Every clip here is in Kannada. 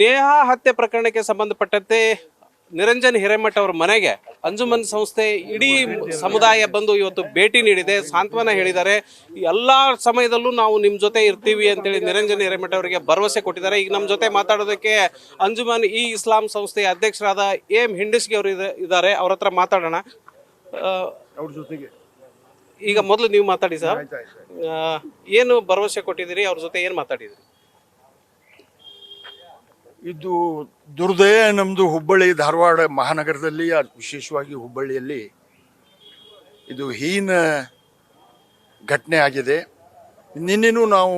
ನೇಹಾ ಹತ್ಯೆ ಪ್ರಕರಣಕ್ಕೆ ಸಂಬಂಧಪಟ್ಟಂತೆ ನಿರಂಜನ್ ಹಿರೇಮಠ ಅವರ ಮನೆಗೆ ಅಂಜುಮನ್ ಸಂಸ್ಥೆ ಇಡೀ ಸಮುದಾಯ ಬಂದು ಇವತ್ತು ಭೇಟಿ ನೀಡಿದೆ, ಸಾಂತ್ವನ ಹೇಳಿದ್ದಾರೆ. ಎಲ್ಲಾ ಸಮಯದಲ್ಲೂ ನಾವು ನಿಮ್ಮ ಜೊತೆ ಇರ್ತೀವಿ ಅಂತೇಳಿ ನಿರಂಜನ್ ಹಿರೇಮಠ ಅವರಿಗೆ ಭರವಸೆ ಕೊಟ್ಟಿದ್ದಾರೆ. ಈಗ ನಮ್ಮ ಜೊತೆ ಮಾತಾಡೋದಕ್ಕೆ ಅಂಜುಮನ್ ಇ ಇಸ್ಲಾಂ ಸಂಸ್ಥೆಯ ಅಧ್ಯಕ್ಷರಾದ ಎಂ ಹಿಂಡಿಸ್ಗಿ ಅವರು ಇದ್ದಾರೆ. ಅವ್ರ ಹತ್ರ ಮಾತಾಡೋಣ. ಅವ್ರ ಜೊತೆಗೆ ಈಗ ಮೊದಲು ನೀವು ಮಾತಾಡಿ ಸರ್. ಏನು ಭರವಸೆ ಕೊಟ್ಟಿದ್ದೀರಿ? ಅವ್ರ ಜೊತೆ ಏನು ಮಾತಾಡಿದ್ರಿ? ಇದು ದುರ್ದಯ. ನಮ್ಮದು ಹುಬ್ಬಳ್ಳಿ ಧಾರವಾಡ ಮಹಾನಗರದಲ್ಲಿ, ವಿಶೇಷವಾಗಿ ಹುಬ್ಬಳ್ಳಿಯಲ್ಲಿ ಇದು ಹೀನ ಘಟನೆ ಆಗಿದೆ. ನಿನ್ನೆನೂ ನಾವು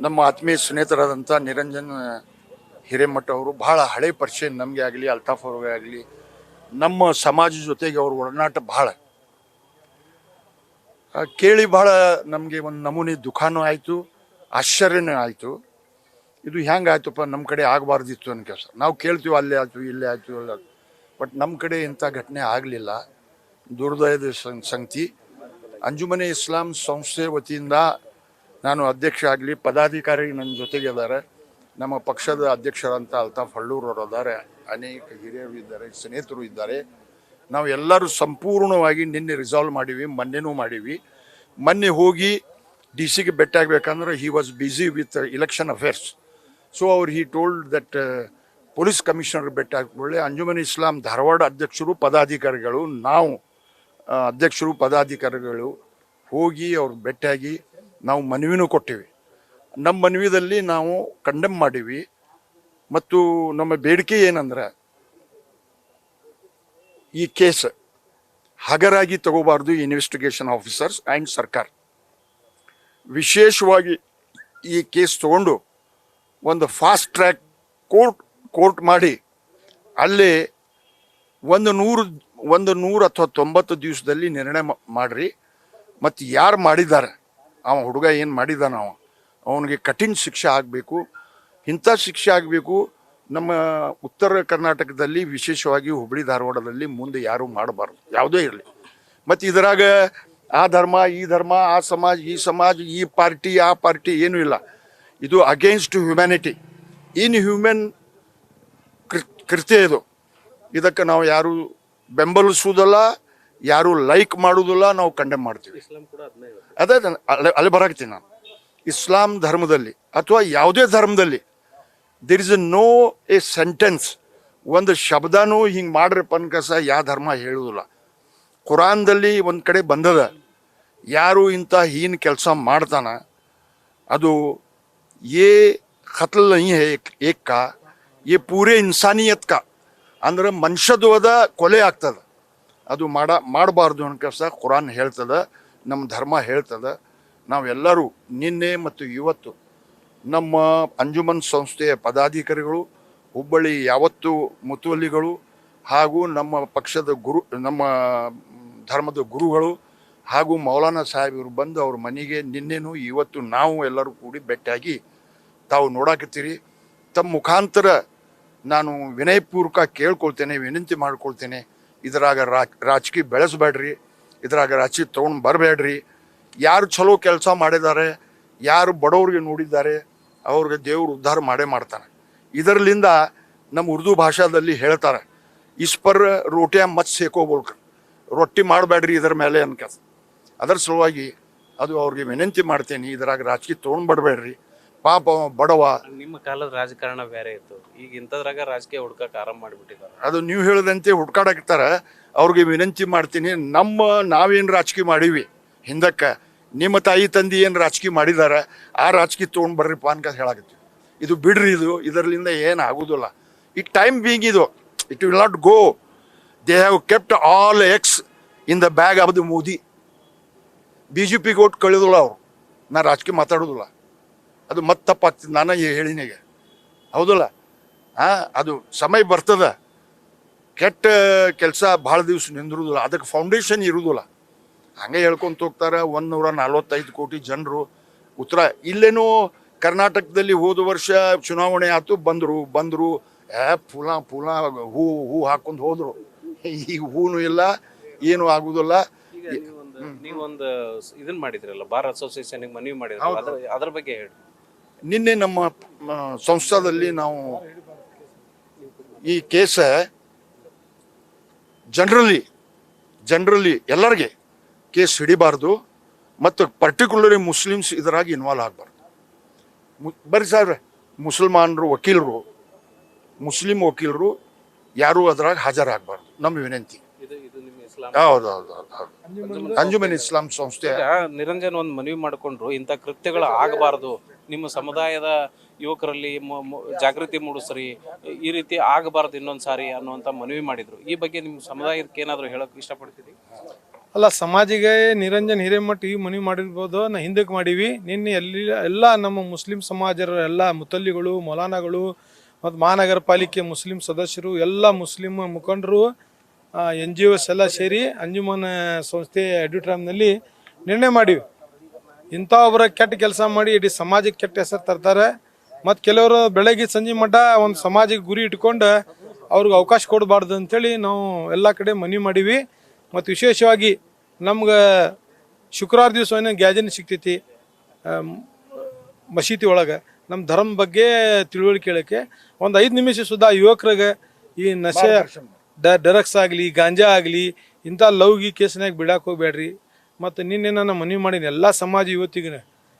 ನಮ್ಮ ಆತ್ಮೀಯ ಸ್ನೇಹಿತರಾದಂಥ ನಿರಂಜನ್ ಹಿರೇಮಠ ಅವರು ಬಹಳ ಹಳೆ ಪರಿಚಯ ನಮಗೆ ಆಗಲಿ, ಅಲ್ತಾಫ್ ಅವ್ರಿಗೆ ಆಗಲಿ, ನಮ್ಮ ಸಮಾಜ ಜೊತೆಗೆ ಅವ್ರ ಒಡನಾಟ ಬಹಳ ಕೇಳಿ ಬಹಳ ನಮಗೆ ಒಂದು ನಮೂನೆ ದುಃಖನೂ ಆಯಿತು, ಆಶ್ಚರ್ಯನೂ ಆಯಿತು. ಇದು ಹೆಂಗಾಯ್ತಪ್ಪ, ನಮ್ಮ ಕಡೆ ಆಗಬಾರ್ದಿತ್ತು ಅನ್ನೋ ಕೆಲಸ. ನಾವು ಕೇಳ್ತೀವಿ ಅಲ್ಲೇ ಆಯ್ತು ಇಲ್ಲೇ ಆಯ್ತು ಅಲ್ಲ, ಬಟ್ ನಮ್ಮ ಕಡೆ ಇಂಥ ಘಟನೆ ಆಗಲಿಲ್ಲ. ದುರ್ದಯದ ಸಂಗತಿ. ಅಂಜುಮನೆ ಇಸ್ಲಾಂ ಸಂಸ್ಥೆ ವತಿಯಿಂದ ನಾನು ಅಧ್ಯಕ್ಷ ಆಗಲಿ, ಪದಾಧಿಕಾರಿ ನನ್ನ ಜೊತೆಗೆ ಇದ್ದಾರೆ. ನಮ್ಮ ಪಕ್ಷದ ಅಧ್ಯಕ್ಷರಂತ ಅಲ್ತಾಫ್ ಹಳ್ಳೂರವರು ಇದ್ದಾರೆ, ಅನೇಕ ಹಿರಿಯರು ಇದ್ದಾರೆ, ಸ್ನೇಹಿತರು ಇದ್ದಾರೆ. ನಾವು ಎಲ್ಲರೂ ಸಂಪೂರ್ಣವಾಗಿ ನಿನ್ನೆ ರಿಸಾಲ್ವ್ ಮಾಡೀವಿ, ಮೊನ್ನೆನೂ ಮಾಡೀವಿ. ಮೊನ್ನೆ ಹೋಗಿ ಡಿ ಸಿಗೆ ಭೇಟಿಯಾಗಬೇಕಂದ್ರೆ he was busy with election affairs. So he told that police commissioner ಭೇಟಿ ಹಾಕಿಕೊಳ್ಳಿ. ಅಂಜುಮನ್ ಇಸ್ಲಾಂ ಧಾರವಾಡ ಅಧ್ಯಕ್ಷರು ಪದಾಧಿಕಾರಿಗಳು, ನಾವು ಅಧ್ಯಕ್ಷರು ಪದಾಧಿಕಾರಿಗಳು ಹೋಗಿ ಅವ್ರು ಭೇಟಿಯಾಗಿ ನಾವು ಮನವಿನೂ ಕೊಟ್ಟಿವಿ. ನಮ್ಮ ಮನವಿದಲ್ಲಿ ನಾವು ಕಂಡೆಮ್ ಮಾಡೀವಿ. ಮತ್ತು ನಮ್ಮ ಬೇಡಿಕೆ ಏನಂದ್ರೆ, ಈ ಕೇಸ್ ಹಗರಾಗಿ ತಗೋಬಾರ್ದು ಇನ್ವೆಸ್ಟಿಗೇಷನ್ ಆಫೀಸರ್ಸ್ ಆ್ಯಂಡ್ ಸರ್ಕಾರ. ವಿಶೇಷವಾಗಿ ಈ ಕೇಸ್ ತಗೊಂಡು ಒಂದು ಫಾಸ್ಟ್ ಟ್ರ್ಯಾಕ್ ಕೋರ್ಟ್ ಮಾಡಿ ಅಲ್ಲೇ 100 ಅಥವಾ 90 ದಿವಸದಲ್ಲಿ ನಿರ್ಣಯ ಮಾಡಿರಿ. ಮತ್ತು ಯಾರು ಮಾಡಿದ್ದಾರೆ, ಹುಡುಗ ಏನು ಮಾಡಿದಾನ, ಅವನಿಗೆ ಕಠಿಣ ಶಿಕ್ಷೆ ಆಗಬೇಕು. ಇಂಥ ಶಿಕ್ಷೆ ಆಗಬೇಕು. ನಮ್ಮ ಉತ್ತರ ಕರ್ನಾಟಕದಲ್ಲಿ, ವಿಶೇಷವಾಗಿ ಹುಬ್ಬಳ್ಳಿ ಧಾರವಾಡದಲ್ಲಿ ಮುಂದೆ ಯಾರೂ ಮಾಡಬಾರ್ದು, ಯಾವುದೇ ಇರಲಿ. ಮತ್ತು ಇದರಾಗ ಆ ಧರ್ಮ ಈ ಧರ್ಮ, ಆ ಸಮಾಜ ಈ ಸಮಾಜ, ಈ ಪಾರ್ಟಿ ಆ ಪಾರ್ಟಿ ಏನೂ ಇಲ್ಲ. ಇದು ಅಗೇನ್ಸ್ಟ್ ಹ್ಯುಮ್ಯಾನಿಟಿ, ಇನ್ಹ್ಯೂಮನ್ ಕೃತ್ಯ ಇದು. ಇದಕ್ಕೆ ನಾವು ಯಾರು ಬೆಂಬಲಿಸುವುದಲ್ಲ, ಯಾರು ಲೈಕ್ ಮಾಡುವುದಿಲ್ಲ, ನಾವು ಕಂಡೆಮ್ ಮಾಡ್ತೀವಿ. ಅದೇ ಅಲ್ಲಿ ಬರಾಕ್ತೀನಿ ನಾನು. ಇಸ್ಲಾಂ ಧರ್ಮದಲ್ಲಿ ಅಥವಾ ಯಾವುದೇ ಧರ್ಮದಲ್ಲಿ there is no a sentence, ಒಂದು ಶಬ್ದನೂ ಹಿಂಗೆ ಮಾಡ್ರಪ್ಪ ಅನ್ಕಸ ಯಾವ ಧರ್ಮ ಹೇಳುವುದಿಲ್ಲ. ಕುರಾನ್ದಲ್ಲಿ ಒಂದು ಕಡೆ ಬಂದದ, ಯಾರು ಇಂಥ ಹೀನ ಕೆಲಸ ಮಾಡ್ತಾನ ಅದು ಯೇ ಖತ್ಲ್ ನಹೀ ಹೈ ಏಕ್ ಕಾ, ಯೇ ಪೂರೇ ಇನ್ಸಾನಿಯತ್ ಕಾ, ಅಂದ್ರೆ ಮನುಷ್ಯತ್ವದ ಕೊಲೆ ಆಗ್ತದೆ. ಅದು ಮಾಡಬಾರ್ದು ಅನ್ನೋ ಕೆಲಸ ಕುರಾನ್ ಹೇಳ್ತದೆ, ನಮ್ಮ ಧರ್ಮ ಹೇಳ್ತದೆ. ನಾವೆಲ್ಲರೂ ನಿನ್ನೆ ಮತ್ತು ಇವತ್ತು ನಮ್ಮ ಅಂಜುಮನ್ ಸಂಸ್ಥೆಯ ಪದಾಧಿಕಾರಿಗಳು, ಹುಬ್ಬಳ್ಳಿ ಯಾವತ್ತು ಮುತುವಲ್ಲಿಗಳು, ಹಾಗೂ ನಮ್ಮ ಪಕ್ಷದ ನಮ್ಮ ಧರ್ಮದ ಗುರುಗಳು ಹಾಗೂ ಮೌಲಾನಾ ಸಾಹೇಬರು ಬಂದು ಅವ್ರ ಮನೆಗೆ ನಿನ್ನೆನೂ ಇವತ್ತು ನಾವು ಎಲ್ಲರೂ ಕೂಡಿ ಭೇಟಿಯಾಗಿ ತಾವು ನೋಡಾಕತ್ತೀರಿ. ತಮ್ಮ ಮುಖಾಂತರ ನಾನು ವಿನಯಪೂರ್ವಕ ಕೇಳ್ಕೊಳ್ತೇನೆ, ವಿನಂತಿ ಮಾಡ್ಕೊಳ್ತೇನೆ, ಇದರಾಗ ರಾಜಕೀಯ ಬೆಳೆಸಬೇಡ್ರಿ, ಇದರಾಗ ರಾಜಕೀಯ ತೊಗೊಂಡು ಬರಬೇಡ್ರಿ. ಯಾರು ಚಲೋ ಕೆಲಸ ಮಾಡಿದ್ದಾರೆ, ಯಾರು ಬಡವ್ರಿಗೆ ನೋಡಿದ್ದಾರೆ, ಅವ್ರಿಗೆ ದೇವರು ಉದ್ಧಾರ ಮಾಡೇ ಮಾಡ್ತಾನೆ. ಇದರಲ್ಲಿಂದ ನಮ್ಮ ಉರ್ದು ಭಾಷಾದಲ್ಲಿ ಹೇಳ್ತಾರೆ, ಇಸ್ಪರ್ ರೋಟಿಯ ಮತ್ ಸೇಕೋಬೋಲ್ಕ, ರೊಟ್ಟಿ ಮಾಡಬೇಡ್ರಿ ಇದರ ಮೇಲೆ ಅನ್ಕ. ಅದರ ಸಲುವಾಗಿ ಅದು ಅವ್ರಿಗೆ ವಿನಂತಿ ಮಾಡ್ತೇನೆ, ಇದರಾಗ ರಾಜಕೀಯ ತೊಗೊಂಡು ಬರಬೇಡ್ರಿ. ಪಾಪ ಬಡವ. ನಿಮ್ಮ ಕಾಲದ ರಾಜಕಾರಣ ಬೇರೆ ಇತ್ತು, ಈಗ ಇಂಥದ್ರಾಗ ರಾಜಕೀಯ ಹುಡ್ಕಕ್ಕೆ ಆರಂಭ ಮಾಡಿಬಿಟ್ಟಿದ್ದಾರೆ. ಅದು ನೀವು ಹೇಳಿದಂತೆ ಹುಡ್ಕಾಡಕ್ತಾರೆ. ಅವ್ರಿಗೆ ವಿನಂತಿ ಮಾಡ್ತೀನಿ, ನಾವೇನು ರಾಜಕೀಯ ಮಾಡೀವಿ ಹಿಂದಕ್ಕೆ, ನಿಮ್ಮ ತಾಯಿ ತಂದೆ ಏನು ರಾಜಕೀಯ ಮಾಡಿದ್ದಾರೆ, ಆ ರಾಜಕೀಯ ತೊಗೊಂಡು ಬರ್ರಿಪ್ಪ ಅನ್ಕ ಹೇಳಾಕತ್ತೀವಿ. ಇದು ಬಿಡ್ರಿ, ಇದರಲ್ಲಿಂದ ಏನು ಆಗೋದಿಲ್ಲ. ಈ ಟೈಮ್ ಬೀಂಗ್ ಇದು, it will not go. They have kept all eggs in the bag of the Modi. BJP vote ಕಳೆದಿಲ್ಲ ಅವರು. ನಾ ರಾಜಕೀಯ ಮಾತಾಡೋದಿಲ್ಲ, ಅದು ಮತ್ತೆ ತಪ್ಪಾಗ್ತದೆ. ನಾನು ಹೇಳಿನಿಗೆ ಹೌದಲ್ಲ. ಅದು ಸಮಯ ಬರ್ತದೆ, ಕೆಟ್ಟ ಕೆಲಸ ಭಾಳ ದಿವಸ ನಿಂದಿರುವುದಿಲ್ಲ, ಅದಕ್ಕೆ ಫೌಂಡೇಶನ್ ಇರುವುದಿಲ್ಲ. ಹಂಗೆ ಹೇಳ್ಕೊಂತ ಹೋಗ್ತಾರೆ. 145 ಕೋಟಿ ಜನರು ಉತ್ತರ. ಇಲ್ಲೇನೋ ಕರ್ನಾಟಕದಲ್ಲಿ ಹೋದ ವರ್ಷ ಚುನಾವಣೆ ಆಯ್ತು, ಬಂದರು ಫುಲ ಹೂ ಹಾಕೊಂಡು ಹೋದ್ರು. ಈಗ ಹೂನು ಇಲ್ಲ, ಏನು ಆಗುದಿಲ್ಲ. ನೀವೊಂದು ಇದನ್ನ ಮಾಡಿದ್ರಲ್ಲ, ಬಾರ್ ಅಸೋಸಿಯೇಷನ್ ಮನವಿ ಮಾಡಿದ್ರಲ್ಲ, ಅದ್ರ ಬಗ್ಗೆ ಹೇಳಿ. ನಿನ್ನೆ ನಮ್ಮ ಸಂಸ್ಥಾದಲ್ಲಿ ನಾವು ಈ ಕೇಸ ಜನರಲಿ ಎಲ್ಲರಿಗೆ ಕೇಸ್ ಹಿಡಿಬಾರ್ದು ಮತ್ತು ಪರ್ಟಿಕ್ಯುಲರಿ ಮುಸ್ಲಿಮ್ಸ್ ಇದರಾಗಿ ಇನ್ವಾಲ್ವ್ ಆಗಬಾರ್ದು. ಬರ್ರಿ ಸರ್, ಮುಸ್ಲಿಂ ವಕೀಲರು ಯಾರು ಅದರಾಗ ಹಾಜರಾಗಬಾರ್ದು ನಮ್ಮ ವಿನಂತಿ. ಹೌದು. ಅಂಜುಮನ್ ಇಸ್ಲಾಂ ಸಂಸ್ಥೆ ನಿರಂಜನ್ ಒಂದು ಮನವಿ ಮಾಡಿಕೊಂಡ್ರು, ಇಂಥ ಕೃತ್ಯಗಳು ಆಗಬಾರ್ದು, ನಿಮ್ಮ ಸಮುದಾಯದ ಯುವಕರಲ್ಲಿ ಜಾಗೃತಿ ಮೂಡಿಸ್ರಿ, ಈ ರೀತಿ ಆಗಬಾರ್ದು ಇನ್ನೊಂದು ಸಾರಿ ಅನ್ನುವಂಥ ಮನವಿ ಮಾಡಿದ್ರು. ಈ ಬಗ್ಗೆ ನಿಮ್ಮ ಸಮುದಾಯಕ್ಕೆ ಏನಾದರೂ ಹೇಳೋಕೆ ಇಷ್ಟಪಡ್ತೀರಿ? ಅಲ್ಲ, ಸಮಾಜಿಗೆ ನಿರಂಜನ್ ಹಿರೇಮಠ ಈ ಮನವಿ ಮಾಡಿರ್ಬೋದು, ನಾ ಹಿಂದಕ್ಕೆ ಮಾಡೀವಿ. ನಿನ್ನೆ ಎಲ್ಲ ನಮ್ಮ ಮುಸ್ಲಿಂ ಸಮಾಜರ ಎಲ್ಲ ಮುತಲ್ಲಿಗಳು, ಮೌಲಾನಾಗಳು ಮತ್ತು ಮಹಾನಗರ ಪಾಲಿಕೆ ಮುಸ್ಲಿಂ ಸದಸ್ಯರು, ಎಲ್ಲ ಮುಸ್ಲಿಂ ಮುಖಂಡರು, NGOs ಎಲ್ಲ ಸೇರಿ ಅಂಜುಮನ್ ಸಂಸ್ಥೆ ಆಡಿಟೋರಿಯಂನಲ್ಲಿ ನಿರ್ಣಯ ಮಾಡೀವಿ. ಇಂಥ ಒಬ್ಬರ ಕೆಟ್ಟ ಕೆಲಸ ಮಾಡಿ ಇಡೀ ಸಮಾಜಕ್ಕೆ ಕೆಟ್ಟ ಹೆಸರು ತರ್ತಾರೆ. ಮತ್ತು ಕೆಲವರು ಬೆಳಗ್ಗೆ ಸಂಜೆ ಮಟ್ಟ ಒಂದು ಸಮಾಜಕ್ಕೆ ಗುರಿ ಇಟ್ಕೊಂಡು ಅವ್ರಿಗೆ ಅವಕಾಶ ಕೊಡಬಾರ್ದು ಅಂಥೇಳಿ ನಾವು ಎಲ್ಲ ಕಡೆ ಮನವಿ ಮಾಡೀವಿ. ಮತ್ತು ವಿಶೇಷವಾಗಿ ನಮ್ಗೆ ಶುಕ್ರವಾರ ದಿವಸ ಏನೋ ಗ್ಯಾಜನ್ ಸಿಗ್ತೈತಿ ಮಸೀದಿ ಒಳಗೆ, ನಮ್ಮ ಧರ್ಮ ಬಗ್ಗೆ ತಿಳುವಳಿಕೆ ಹೇಳೋಕ್ಕೆ ಒಂದು 5 ನಿಮಿಷ ಸುಧಾ ಯುವಕರಿಗೆ ಈ ನಶೆ ಡ್ರಗ್ಸ್ ಆಗಲಿ, ಗಾಂಜಾ ಆಗಲಿ, ಇಂಥ ಲವ್ಗಿ ಕೇಸ್ನಾಗ ಬಿಡಕ್ಕೆ ಹೋಗ್ಬೇಡ್ರಿ. ಮತ್ತು ನಿನ್ನೆ ನಾನು ಮನವಿ ಮಾಡೀನಿ ಎಲ್ಲ ಸಮಾಜ ಯುವತಿಗೆ,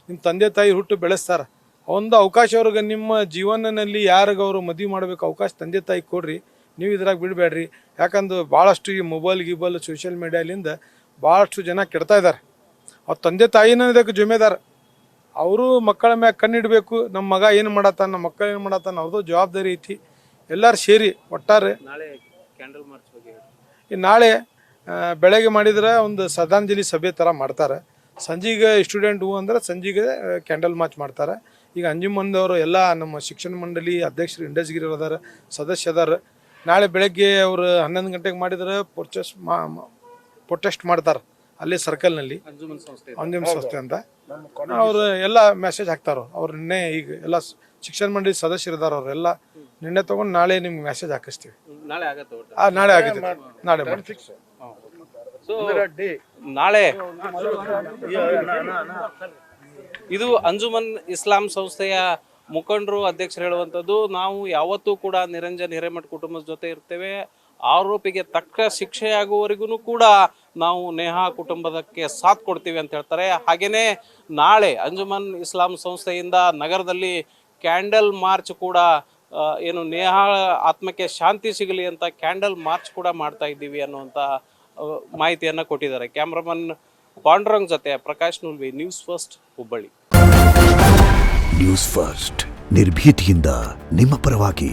ನಿಮ್ಮ ತಂದೆ ತಾಯಿ ಹುಟ್ಟು ಬೆಳೆಸ್ತಾರೆ, ಒಂದು ಅವಕಾಶ ಅವ್ರಿಗೆ ನಿಮ್ಮ ಜೀವನದಲ್ಲಿ ಯಾರಿಗೆ ಅವರು ಮದುವೆ ಮಾಡಬೇಕು ಅವಕಾಶ ತಂದೆ ತಾಯಿ ಕೊಡ್ರಿ, ನೀವು ಇದ್ರಾಗ ಬಿಡಬೇಡ್ರಿ. ಯಾಕಂದ್ರೆ ಭಾಳಷ್ಟು ಈ ಮೊಬೈಲ್ ಸೋಷಿಯಲ್ ಮೀಡಿಯಾಲಿಂದ ಭಾಳಷ್ಟು ಜನ ಕೆಡ್ತಾ ಇದ್ದಾರೆ. ಅವ್ರ ತಂದೆ ತಾಯಿನ ಇದಕ್ಕೆ ಜವಾಬ್ದಾರ, ಅವರು ಮಕ್ಕಳ ಮ್ಯಾಗ ಕಣ್ಣಿಡಬೇಕು. ನಮ್ಮ ಮಗ ಏನು ಮಾಡತ್ತಾನ, ನಮ್ಮ ಮಕ್ಕಳು ಏನು ಮಾಡತ್ತಾನ, ಅವ್ರದ್ದು ಜವಾಬ್ದಾರಿ ಐತಿ. ಎಲ್ಲರೂ ಸೇರಿ ಒಟ್ಟಾರೆ ಕ್ಯಾಂಡಲ್ ಮಾರ್ಚ್ ಬಗ್ಗೆ ನಾಳೆ ಬೆಳಗ್ಗೆ ಮಾಡಿದ್ರೆ ಒಂದು ಶ್ರದ್ಧಾಂಜಲಿ ಸಭೆ ಥರ ಮಾಡ್ತಾರೆ. ಸಂಜೆಗೆ ಸ್ಟೂಡೆಂಟ್ ಅಂದ್ರೆ ಸಂಜೆಗೆ ಕ್ಯಾಂಡಲ್ ಮಾರ್ಚ್ ಮಾಡ್ತಾರೆ. ಈಗ ಅಂಜುಮನ್ದವರು ಎಲ್ಲ ನಮ್ಮ ಶಿಕ್ಷಣ ಮಂಡಳಿ ಅಧ್ಯಕ್ಷರು ಇಂಡಸ್ಗಿರಿ ಅದಾರ, ಸದಸ್ಯ ಅದಾರ. ನಾಳೆ ಬೆಳಗ್ಗೆ ಅವರು 11 ಗಂಟೆಗೆ ಮಾಡಿದ್ರೆ ಪ್ರೊಟೆಸ್ಟ್ ಮಾಡ್ತಾರೆ ಅಲ್ಲಿ ಸರ್ಕಲ್ನಲ್ಲಿ, ಅಂಜುಮನ್ ಸಂಸ್ಥೆ ಅಂತ. ಅವರು ಎಲ್ಲ ಮೆಸೇಜ್ ಹಾಕ್ತಾರ. ಅವ್ರು ನಿನ್ನೆ ಈಗ ಎಲ್ಲ ಶಿಕ್ಷಣ ಮಂಡಳಿ ಸದಸ್ಯರು ಇದಾರ, ಅವರೆಲ್ಲ ನಿನ್ನೆ ತಗೊಂಡು ನಾಳೆ ನಿಮ್ಗೆ ಮೆಸೇಜ್ ಹಾಕಿಸ್ತೀವಿ. ನಾಳೆ ಆಗುತ್ತೆ, ನಾಳೆ ಮಾಡ್ತೀವಿ. ನಾಳೆ ಇದು ಅಂಜುಮನ್ ಇಸ್ಲಾಂ ಸಂಸ್ಥೆಯ ಮುಖಂಡರು, ಅಧ್ಯಕ್ಷರು ಹೇಳುವಂಥದ್ದು, ನಾವು ಯಾವತ್ತೂ ಕೂಡ ನಿರಂಜನ್ ಹಿರೇಮಠ ಕುಟುಂಬದ ಜೊತೆ ಇರ್ತೇವೆ. ಆರೋಪಿಗೆ ತಕ್ಕ ಶಿಕ್ಷೆಯಾಗುವವರೆಗೂ ಕೂಡ ನಾವು ನೇಹಾ ಕುಟುಂಬದಕ್ಕೆ ಸಾಥ್ ಕೊಡ್ತೀವಿ ಅಂತ ಹೇಳ್ತಾರೆ. ಹಾಗೆಯೇ ನಾಳೆ ಅಂಜುಮನ್ ಇಸ್ಲಾಂ ಸಂಸ್ಥೆಯಿಂದ ನಗರದಲ್ಲಿ ಕ್ಯಾಂಡಲ್ ಮಾರ್ಚ್ ಕೂಡ, ಏನು ನೇಹಾ ಆತ್ಮಕ್ಕೆ ಶಾಂತಿ ಸಿಗಲಿ ಅಂತ ಕ್ಯಾಂಡಲ್ ಮಾರ್ಚ್ ಕೂಡ ಮಾಡ್ತಾ ಇದ್ದೀವಿ ಅನ್ನುವಂಥ ಮಾಹಿತಿಯನ್ನು ಕೊಟ್ಟಿದ್ದಾರೆ. ಕ್ಯಾಮ್ರಾಮನ್ ಪಾಂಡುರಂಗ್ ಜೊತೆ Prakash Noolvi, news first, Hubballi. News first, ನಿರ್ಭೀತಿಯಿಂದ ನಿಮ್ಮ ಪರವಾಗಿ.